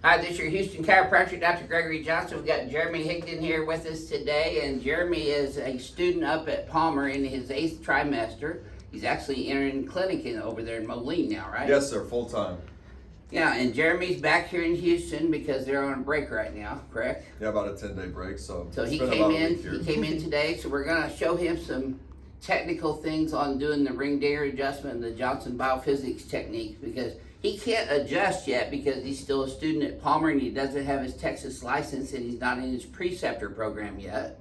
Hi, this is your Houston chiropractor, Dr. Gregory Johnson. We've got Jeremy Higdon here with us today, and Jeremy is a student up at Palmer in his 8th trimester. He's actually entering clinic over there in Moline now, right? Yes, sir, full time. Yeah, and Jeremy's back here in Houston because they're on a break right now, correct? Yeah, about a 10-day break, so he came in today, so we're gonna show him some technical things on doing the ring dinger adjustment and the Johnson BioPhysics technique, because he can't adjust yet because he's still a student at Palmer and he doesn't have his Texas license and he's not in his preceptor program yet,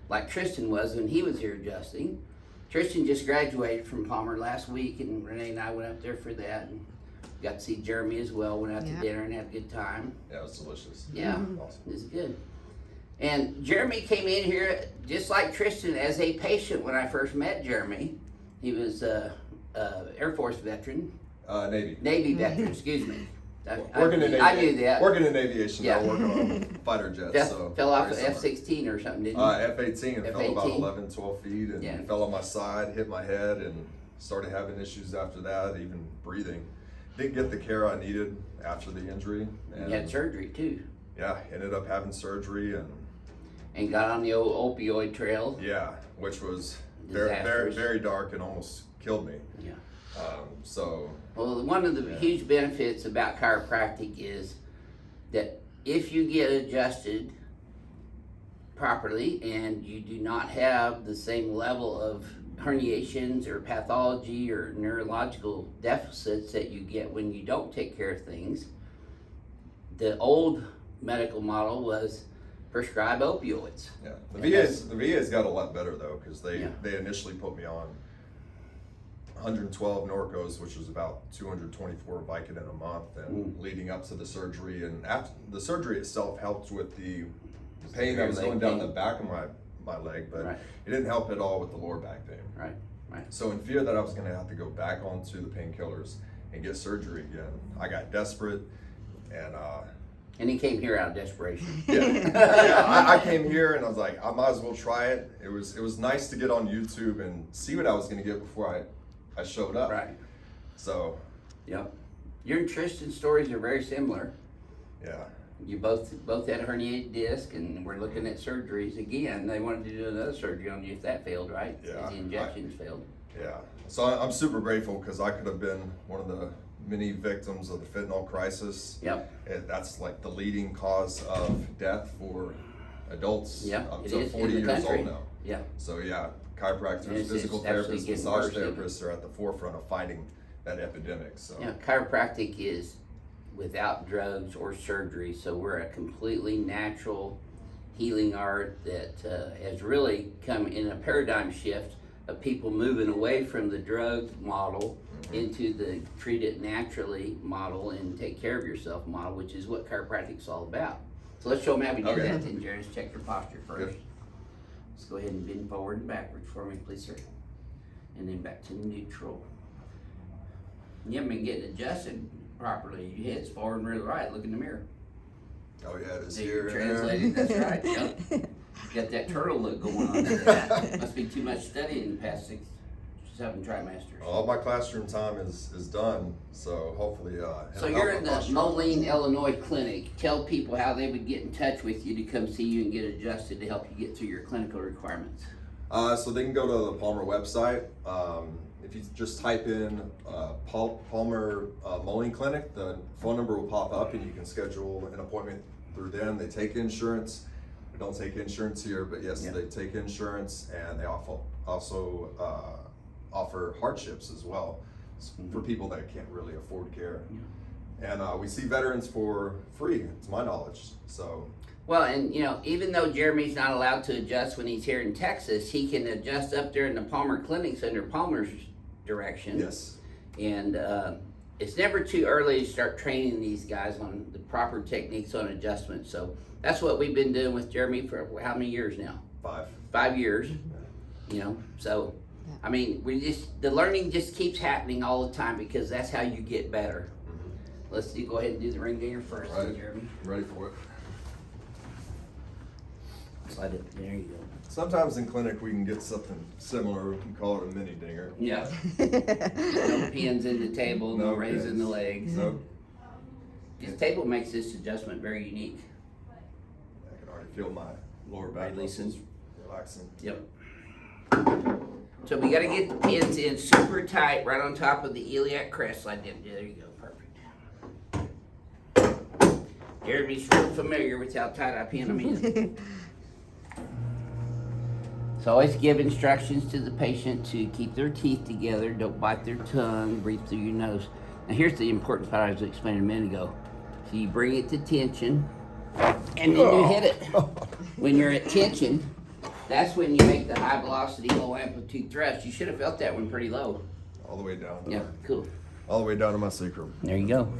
like Tristan was when he was here adjusting. Tristan just graduated from Palmer last week, and Renee and I went up there for that and got to see Jeremy as well. Went out to dinner and had a good time. Yeah, it was delicious. Yeah, Awesome. It was good. And Jeremy came in here just like Tristan as a patient when I first met Jeremy. He was Air Force veteran. Navy veteran, excuse me. I knew that. Working in aviation, yeah. I work on fighter jets. Fell off an F-16 or something, didn't you? F-18 and fell about 11, 12 feet and fell on my side, hit my head, and started having issues after that, even breathing. Didn't get the care I needed after the injury. And you had surgery too. Yeah, ended up having surgery and got on the old opioid trail. Yeah, which was very, very dark and almost killed me. Yeah. Well, one of the huge benefits about chiropractic is that if you get adjusted properly and you do not have the same level of herniations or pathology or neurological deficits that you get when you don't take care of things, the old medical model was prescribe opioids. Yeah, the VA's got a lot better though, because they initially put me on 112 Norcos, which was about 224 Vicodin a month, and leading up to the surgery, and after the surgery itself helped with the pain that was going down the back of my leg, but it didn't help at all with the lower back pain. Right. So in fear that I was going to have to go back onto the painkillers and get surgery again, I got desperate, and he came here out of desperation. I came here and I was like, I might as well try it. It was nice to get on YouTube and see what I was going to get before I showed up. Right. So. Yep. Your and Tristan's stories are very similar. Yeah. You both had a herniated disc, and we're looking at surgeries again. They wanted to do another surgery on you if that failed, right? Yeah. If the injections failed. Yeah. So I'm super grateful, because I could have been one of the many victims of the fentanyl crisis. Yep. That's like the leading cause of death for adults up to 40 years old now. Yeah. So yeah, chiropractors, physical therapists, massage therapists are at the forefront of fighting that epidemic. So yeah, chiropractic is without drugs or surgery, so we're a completely natural healing art that has really come in a paradigm shift of people moving away from the drug model into the treat it naturally model and take care of yourself model, which is what chiropractic's all about. So let's show them how we do that then, Jerry. Let's check your posture first. Good. Let's go ahead and bend forward and backwards for me, please, sir. And then back to neutral. You haven't been getting adjusted properly. Your head's forward and really right. Look in the mirror. Oh yeah, it is So here. you're translating. That's right. Yep. Got that turtle look going on. Must be too much studying in the past 6, 7 trimesters. All my classroom time is done, so hopefully. So you're in the Moline, Illinois clinic. Tell people how they would get in touch with you to come see you and get adjusted to help you get through your clinical requirements. So they can go to the Palmer website. If you just type in Palmer Moline Clinic, the phone number will pop up and you can schedule an appointment through them. They take insurance. We don't take insurance here, but yes, they take insurance, and they also offer hardships as well for people that can't really afford care. And we see veterans for free, to my knowledge. So. Well, and even though Jeremy's not allowed to adjust when he's here in Texas, he can adjust up there in the Palmer clinics under Palmer's direction. Yes. And it's never too early to start training these guys on the proper techniques on adjustment. So that's what we've been doing with Jeremy for how many years now? 5 years. So I mean, the learning just keeps happening all the time, because that's how you get better. Let's go ahead and do the ring dinger first, Jeremy. I'm ready for it. Slide it. There you go. Sometimes in clinic we can get something similar. We can call it a mini dinger. Yeah. No pins in the table, no raising the legs. Nope. This table makes this adjustment very unique. I can already feel my lower back muscles relaxing. Yep. So we gotta get the pins in super tight right on top of the iliac crest like that. There you go, perfect. Jeremy's real familiar with how tight I pin them in. So always give instructions to the patient to keep their teeth together, don't bite their tongue, breathe through your nose. Now here's the important part I was explaining a minute ago. So you bring it to tension, and then you hit it. When you're at tension, that's when you make the high velocity, low amplitude thrust. You should have felt that one pretty low. All the way down. Yeah, cool. All the way down to my sacrum. There you go.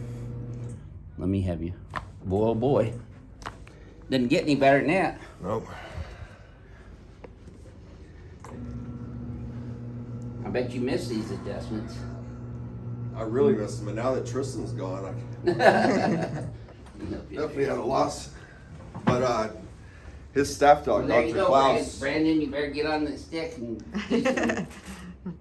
Let me have you. Boy, oh boy. Doesn't get any better than that. Nope. I bet you miss these adjustments. I really missed them, and now that Tristan's gone, I definitely had a loss. But his staff dog, Well, there you Dr. go, Klaus. Brandon. You better get on the stick and do some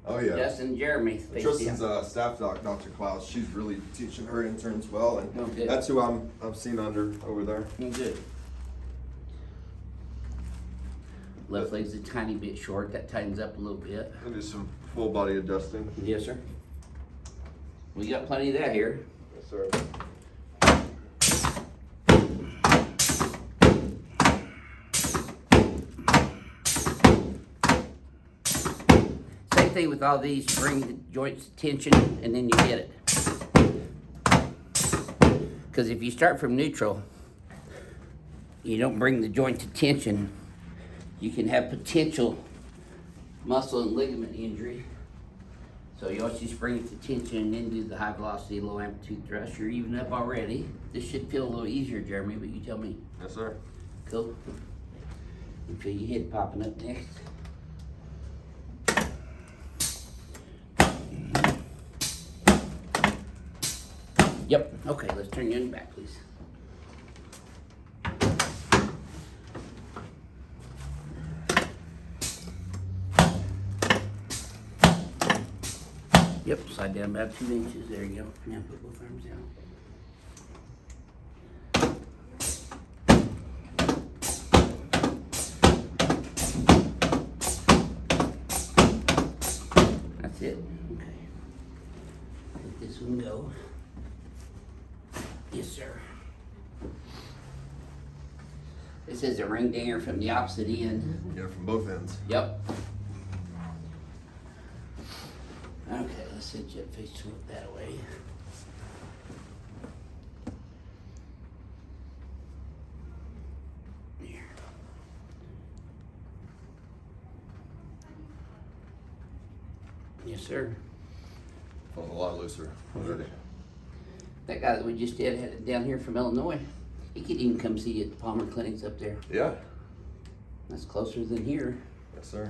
Oh yeah. Justin and Jeremy. Tristan's staff doc, Dr. Klaus. She's really teaching her interns well, and Oh, good. that's who I'm seen under over there. Good. Left leg's a tiny bit short. That tightens up a little bit. I'll do some full body adjusting. Yes, sir. We got plenty of that here. Yes, sir. Same thing with all these. Bring the joints to tension and then you hit it. Because if you start from neutral, you don't bring the joint to tension, you can have potential muscle and ligament injury. So you always just bring it to tension and then do the high velocity, low amplitude thrust. You're even up already. This should feel a little easier, Jeremy, but you tell me. Yes, sir. Cool. You feel your head popping up next. Yep, okay, let's turn you on your back, please. Yep, slide down about 2 inches. There you go. Now put both arms down. That's it. Okay. Let this one go. Yes, sir. This is a ring dinger from the opposite end. Yeah, from both ends. Yep. Okay, let's set you up face swap that way. Here. Yes, sir. Feels a lot looser already. That guy that we just did had it down here from Illinois. He could even come see you at the Palmer Clinics up there. Yeah. That's closer than here. Yes, sir.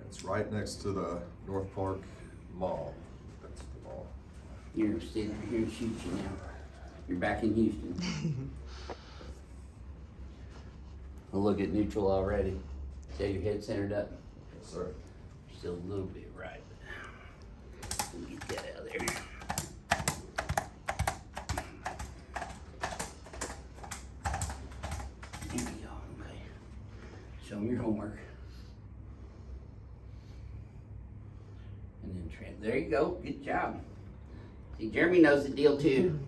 It's right next to the North Park Mall. That's the mall. You're gonna stand right here and shoot you now. You're back in Houston. I'll look at neutral already. See how your head centered up? Yes, sir. Still a little bit right, but we'll get that out of there. There we go, okay. Show them your homework. And then there you go, good job. See, Jeremy knows the deal too.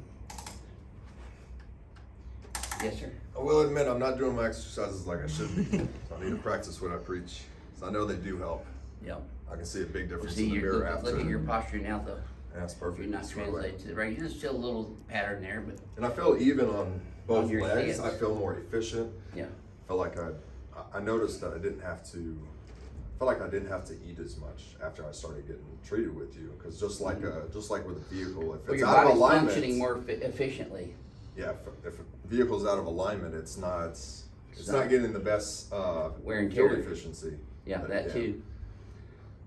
Yes, sir. I will admit I'm not doing my exercises like I should be. So I need to practice what I preach. So I know they do help. Yep. I can see a big difference See, in the mirror after. look at your posture now though. Yeah, that's If perfect. you're not That's right. translated to the right, there's still a little pattern there, but And I feel even on both On your legs. stance. I feel more efficient. yeah. I felt like I noticed that I didn't have to. I felt like I didn't have to eat as much after I started getting treated with you. Because just like with a vehicle, if Well, it's your out of body's alignment, functioning more efficiently. yeah, if a vehicle's out of alignment, it's not getting the best Wear and fuel tear. efficiency. Yeah, that too.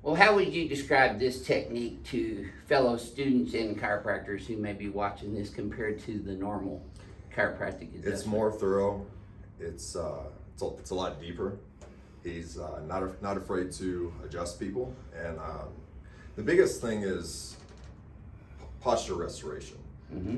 Well, how would you describe this technique to fellow students and chiropractors who may be watching this compared to the normal chiropractic adjustment? It's more thorough. It's a lot deeper, He's not afraid to adjust people, and the biggest thing is posture restoration. Mm-hmm.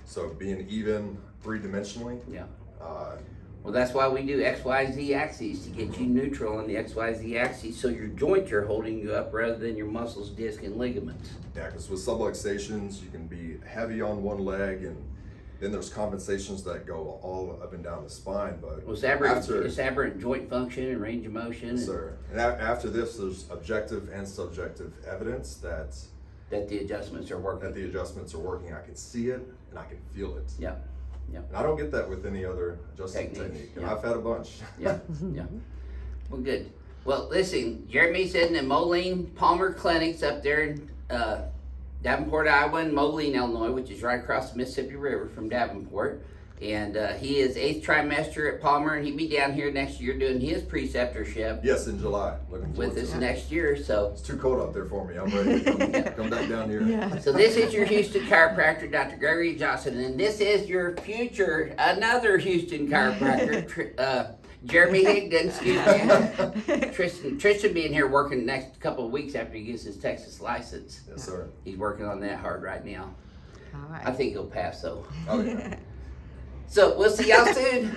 So being even three-dimensionally. Yeah. Uh, Well, that's why we do XYZ axes, to get you neutral on the XYZ axis, so your joints are holding you up rather than your muscles, disc, and ligaments. Yeah, because with subluxations, you can be heavy on one leg, and then there's compensations that go all up and down the spine. But Well, it's aberrant joint function and range of motion. Sir, and after this, there's objective and subjective evidence that the adjustments are working. the adjustments are working. I can see it and I can feel it. Yeah, yeah. And I don't get that with any other adjustment technique, and yeah. I've had a bunch. Yeah, yeah. Well, good. Well, listen, Jeremy's in the Moline Palmer Clinics up there in Davenport, Iowa, and Moline, Illinois, which is right across the Mississippi River from Davenport. And he is 8th trimester at Palmer, and he'll be down here next year doing his preceptorship Yes, in July. Looking forward with us to it. next year. So, It's too cold up there for me. I'm ready to come back down here. Yeah. so this is your Houston chiropractor, Dr. Gregory Johnson, and this is your future, another Houston chiropractor, Jeremy Higdon, excuse me. Tristan being here working the next couple of weeks after he gets his Texas license. Yes, sir. He's working on that hard right now. All right. I think he'll pass though. Oh, yeah. So we'll see y'all soon.